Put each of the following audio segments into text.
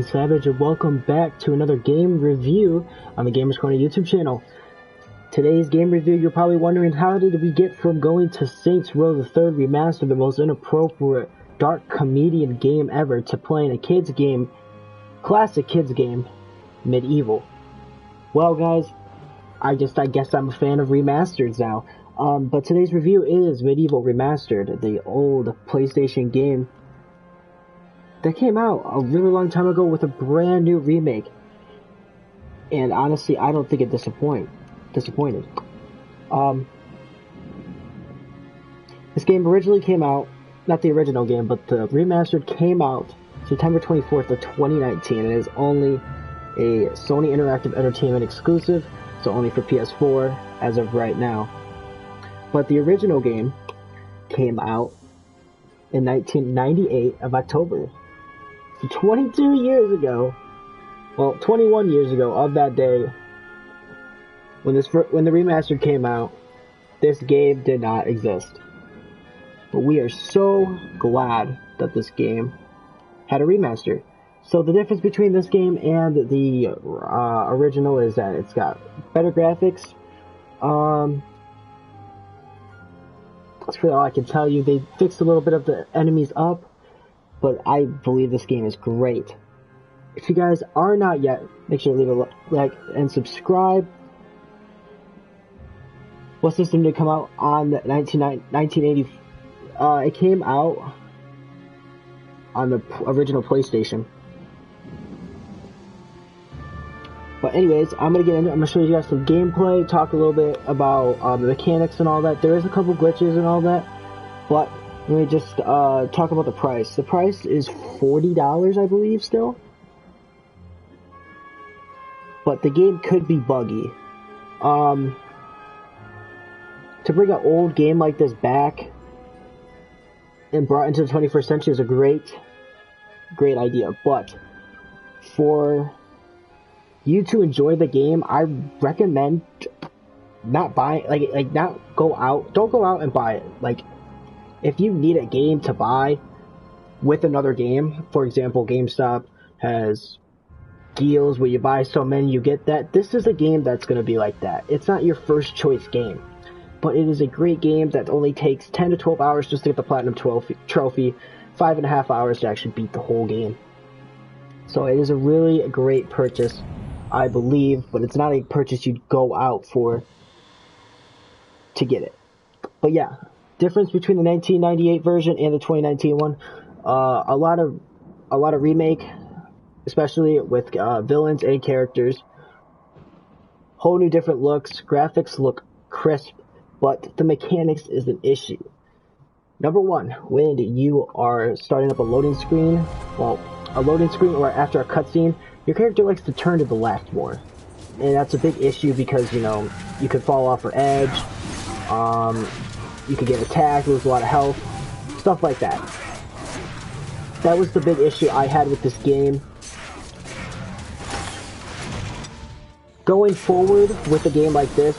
Savage, and welcome back to another game review on the Gamers Corner YouTube channel. Today's game review, you're probably wondering, how did we get from going to Saints Row the Third Remastered, the most inappropriate dark comedian game ever, to playing a kids game, classic kids game, MediEvil. Well guys, I guess I'm a fan of remasters now. But today's review is MediEvil Remastered, the old PlayStation game that came out a really long time ago with a brand new remake. And honestly, I don't think it disappointed. This game originally came out, not the original game, but the remastered came out September 24th of 2019, and is only a Sony Interactive Entertainment exclusive, so only for PS4 as of right now. But the original game came out in 1998 of October. So 22 years ago, well, 21 years ago of that day, when the remaster came out, this game did not exist. But we are so glad that this game had a remaster. So the difference between this game and the original is that it's got better graphics. That's really all I can tell you. They fixed a little bit of the enemies up, but I believe this game is great. If you guys are not yet, make sure to leave a like and subscribe. What system did come out on 1980? It came out on the original PlayStation. But anyways, I'm gonna show you guys some gameplay, talk a little bit about the mechanics and all that. There is a couple glitches and all that, but let me just talk about the price. The price is $40, I believe, still. But the game could be buggy. To bring an old game like this back and brought into the 21st century is a great idea. But for you to enjoy the game, I recommend not buying, don't go out and buy it. Like, if you need a game to buy with another game, for example, GameStop has deals where you buy so many, you get that. This is a game that's going to be like that. It's not your first choice game, but it is a great game that only takes 10 to 12 hours just to get the Platinum Trophy, 5.5 hours to actually beat the whole game. So it is a really great purchase, I believe, but it's not a purchase you'd go out for to get it. But yeah, difference between the 1998 version and the 2019 one, a lot of remake, especially with villains and characters. Whole new different looks. Graphics look crisp, but the mechanics is an issue. Number one, when you are starting up a loading screen, or after a cutscene, your character likes to turn to the left more. And that's a big issue because, you know, you could fall off an edge, you could get attacked, lose a lot of health, stuff like that. That was the big issue I had with this game. Going forward with a game like this,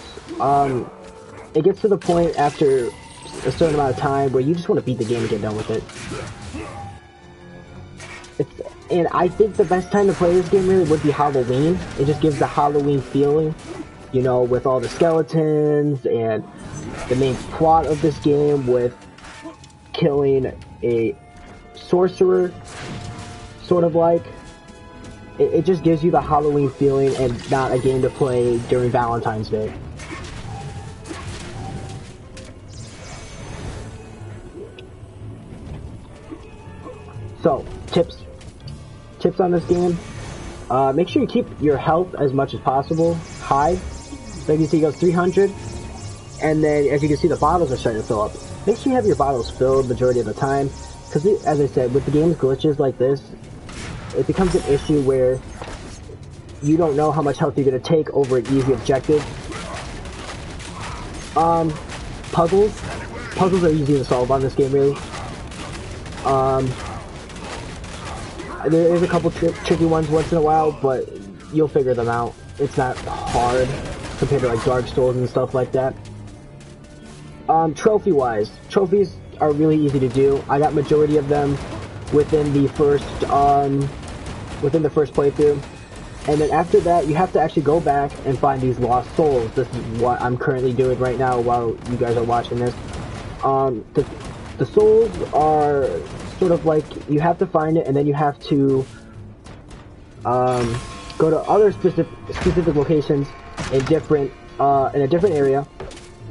it gets to the point after a certain amount of time where you just want to beat the game and get done with it. And I think the best time to play this game really would be Halloween. It just gives the Halloween feeling, you know, with all the skeletons and the main plot of this game with killing a sorcerer, sort of like. It just gives you the Halloween feeling and not a game to play during Valentine's Day. So, tips on this game. Make sure you keep your health as much as possible high. So you can see it goes 300, and then as you can see the bottles are starting to fill up. Make sure you have your bottles filled majority of the time, because as I said, with the game's glitches like this, it becomes an issue where you don't know how much health you're going to take over an easy objective. Puzzles are easy to solve on this game, really. There is a couple tricky ones once in a while, but you'll figure them out. It's not hard compared to like Dark Souls and stuff like that. Trophy-wise, trophies are really easy to do. I got majority of them within the first within the first playthrough. And then after that, you have to actually go back and find these lost souls. This is what I'm currently doing right now while you guys are watching this. The souls are sort of like, you have to find it, and then you have to go to other specific locations in a different area,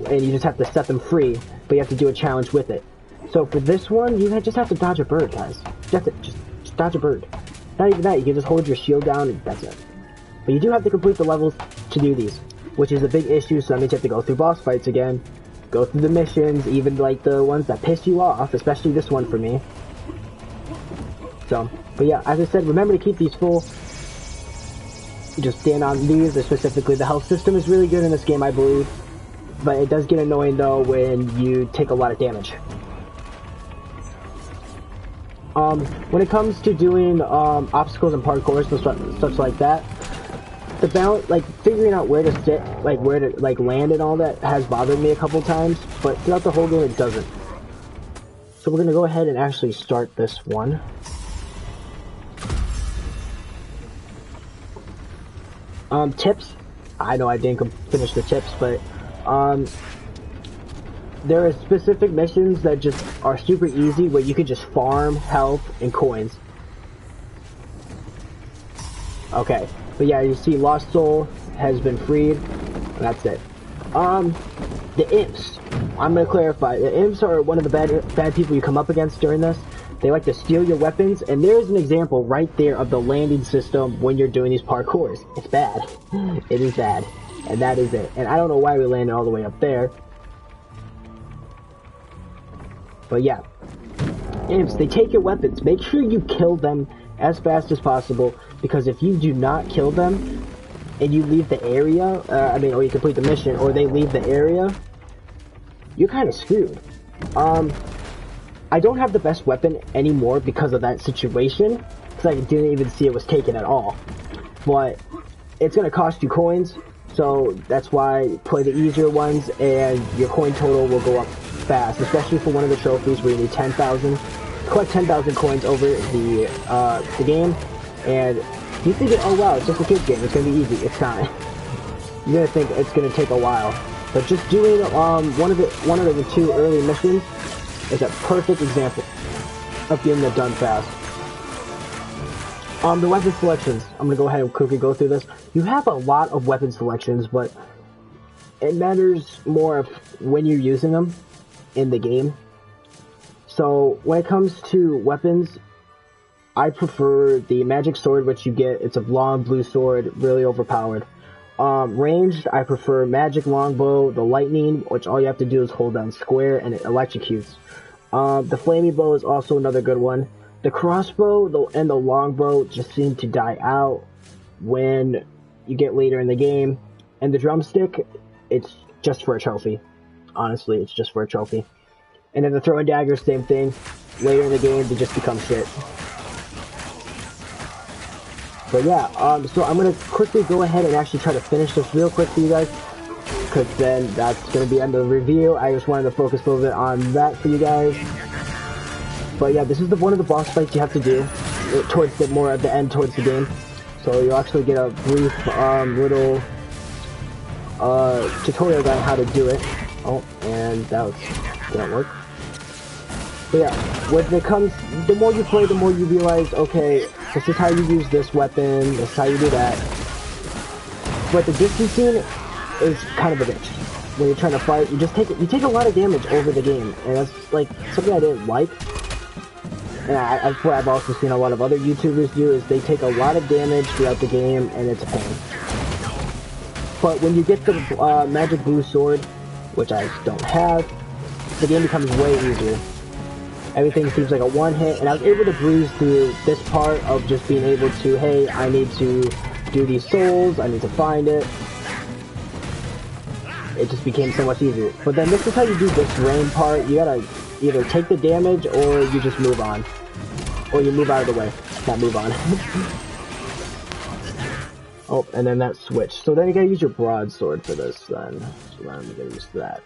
and you just have to set them free, but you have to do a challenge with it. So for this one, you just have to dodge a bird, guys. That's it. Just dodge a bird. Not even that, you can just hold your shield down and that's it. But you do have to complete the levels to do these, which is a big issue, so that means you have to go through boss fights again, go through the missions, even like the ones that piss you off, especially this one for me. So, but yeah, as I said, remember to keep these full. You just stand on these, specifically the health system is really good in this game, I believe. But it does get annoying though when you take a lot of damage. When it comes to doing obstacles and parkour and such like that, the balance, like figuring out where to sit, like where to like land and all that, has bothered me a couple times. But throughout the whole game, it doesn't. So we're gonna go ahead and actually start this one. Tips. I know I didn't finish the tips, but there are specific missions that just are super easy where you can just farm health and coins. Okay, but yeah, you see Lost Soul has been freed, and that's it. The imps. I'm gonna clarify. The imps are one of the bad people you come up against during this. They like to steal your weapons, and there's an example right there of the landing system when you're doing these parkours. It's bad. It is bad. And that is it. And I don't know why we landed all the way up there. But yeah. Imps, they take your weapons. Make sure you kill them as fast as possible, because if you do not kill them, and you leave the area, or you complete the mission, or they leave the area, you're kind of screwed. I don't have the best weapon anymore because of that situation, because I didn't even see it was taken at all. But it's going to cost you coins, so that's why play the easier ones, and your coin total will go up fast, especially for one of the trophies where you need 10,000. Collect 10,000 coins over the game, and you think, oh wow, it's just a kid's game, it's going to be easy. It's not. You're going to think it's going to take a while. But just doing one of the two early missions is a perfect example of getting it done fast. The weapon selections. I'm gonna go ahead and quickly go through this. You have a lot of weapon selections, but it matters more of when you're using them in the game. So when it comes to weapons, I prefer the magic sword, which you get. It's a long blue sword, really overpowered. Ranged, I prefer magic longbow, the lightning, which all you have to do is hold down square and it electrocutes. The flaming bow is also another good one. The crossbow and the longbow just seem to die out when you get later in the game. And the drumstick, it's just for a trophy. Honestly, it's just for a trophy. And then the throwing dagger, same thing. Later in the game, they just become shit. But yeah, so I'm going to quickly go ahead and actually try to finish this real quick for you guys, because then that's going to be the end of the review. I just wanted to focus a little bit on that for you guys. But yeah, this is one of the boss fights you have to do towards the more at the end towards the game. So you'll actually get a brief little tutorial guide on how to do it. Oh, and that didn't work. But yeah, when it comes, the more you play, the more you realize, okay, this is how you use this weapon, this is how you do that. But the distancing is kind of a bitch. When you're trying to fight, you take a lot of damage over the game, and that's like something I didn't like. And that's what I've also seen a lot of other YouTubers do, is they take a lot of damage throughout the game, and it's a pain. But when you get the magic blue sword, which I don't have, the game becomes way easier. Everything seems like a one hit, and I was able to breeze through this part of just being able to, hey, I need to do these souls, I need to find it. It just became so much easier. But then this is how you do this rain part. You gotta either take the damage or you just move on. Or you move out of the way. Not move on. Oh, and then that switch. So then you gotta use your broadsword for this then. So then I'm gonna use that.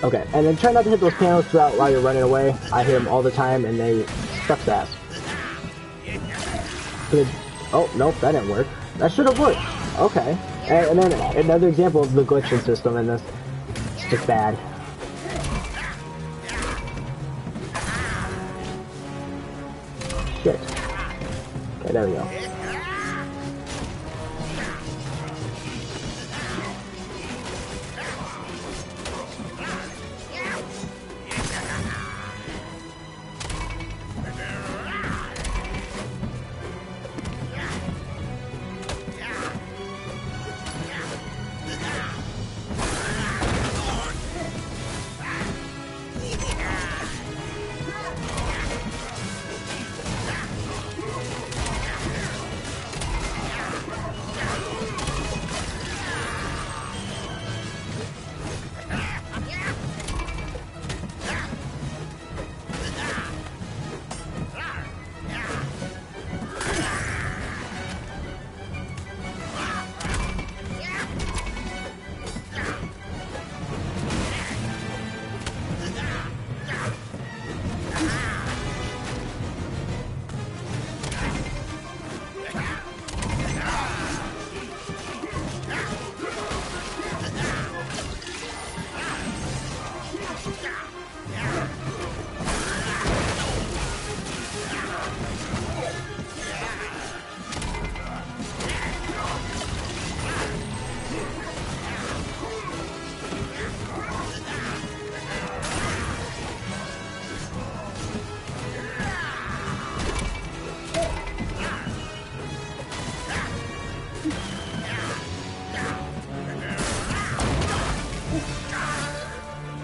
Okay, and then try not to hit those panels throughout while you're running away. I hit them all the time, and they suck ass. Good. Oh, nope, that didn't work. That should have worked. Okay. And then another example of the glitching system in this. It's just bad. Shit. Okay, there we go.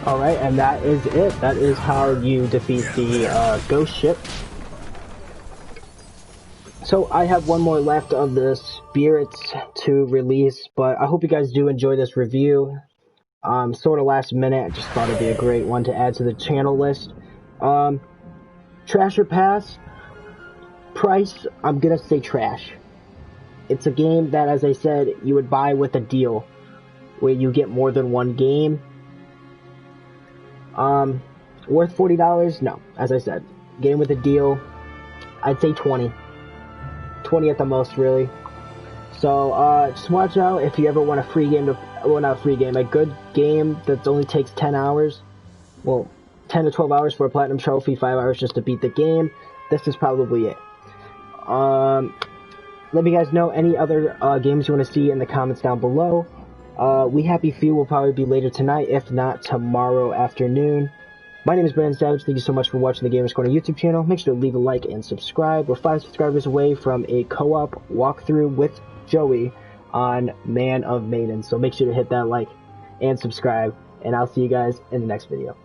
Alright, and that is it. That is how you defeat the ghost ship. So I have one more left of the spirits to release, but I hope you guys do enjoy this review. Sort of last minute, I just thought it'd be a great one to add to the channel list. Trash or pass? Price, I'm gonna say trash. It's a game that, as I said, you would buy with a deal, where you get more than one game. Worth $40? No, as I said, game with a deal, I'd say 20. 20 at the most, really. So, just watch out if you ever want a free game well, not a free game, a good game that only takes 10 hours. Well, 10 to 12 hours for a platinum trophy, 5 hours just to beat the game. This is probably it. Let me guys know any other games you want to see in the comments down below. We Happy Few will probably be later tonight, if not tomorrow afternoon. My name is Brandon Savage. Thank you so much for watching the Gamers Corner YouTube channel. Make sure to leave a like and subscribe. We're 5 subscribers away from a co-op walkthrough with Joey on Man of Maiden. So make sure to hit that like and subscribe, and I'll see you guys in the next video.